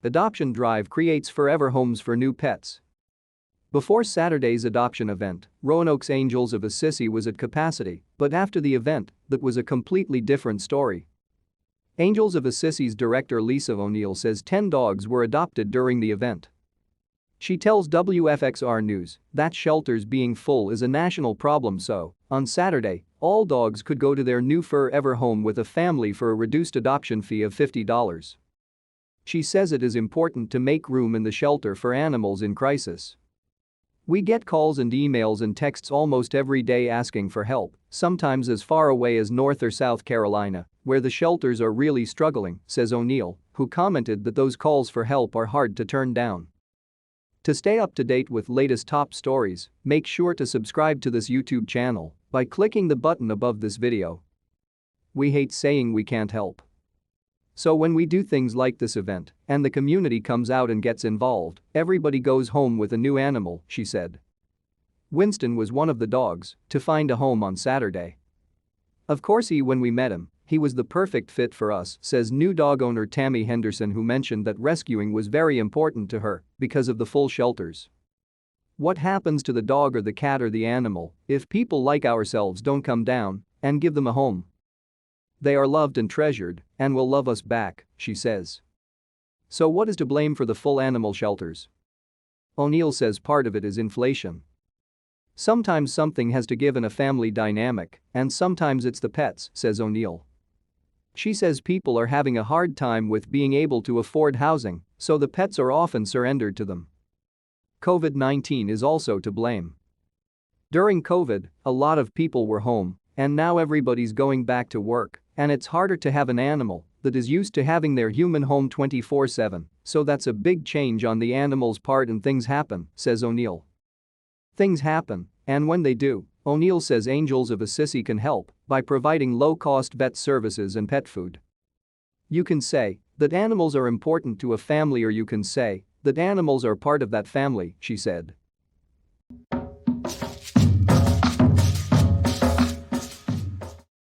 Adoption drive creates forever homes for new pets. Before Saturday's adoption event, Roanoke's Angels of Assisi was at capacity, but after the event, that was a completely different story. Angels of Assisi's director Lisa O'Neill says 10 dogs were adopted during the event. She tells WFXR News that shelters being full is a national problem, so, on Saturday, all dogs could go to their new furr-ever home with a family for a reduced adoption fee of $50. She says it is important to make room in the shelter for animals in crisis. We get calls and emails and texts almost every day asking for help, sometimes as far away as North or South Carolina, where the shelters are really struggling, says O'Neill, who commented that those calls for help are hard to turn down. To stay up to date with latest top stories, make sure to subscribe to this YouTube channel by clicking the button above this video. We hate saying we can't help. So when we do things like this event and the community comes out and gets involved, everybody goes home with a new animal, she said. Winston was one of the dogs to find a home on Saturday. Of course when we met him, he was the perfect fit for us, says new dog owner Tammy Henderson, who mentioned that rescuing was very important to her because of the full shelters. What happens to the dog or the cat or the animal if people like ourselves don't come down and give them a home? They are loved and treasured and will love us back, she says. So what is to blame for the full animal shelters? O'Neill says part of it is inflation. Sometimes something has to give in a family dynamic, and sometimes it's the pets, says O'Neill. She says people are having a hard time with being able to afford housing, so the pets are often surrendered to them. COVID-19 is also to blame. During COVID, a lot of people were home, and now everybody's going back to work, and it's harder to have an animal that is used to having their human home 24/7, so that's a big change on the animal's part, and things happen, says O'Neill. Things happen, and when they do, O'Neill says Angels of Assisi can help by providing low-cost vet services and pet food. You can say that animals are important to a family, or you can say that animals are part of that family, she said.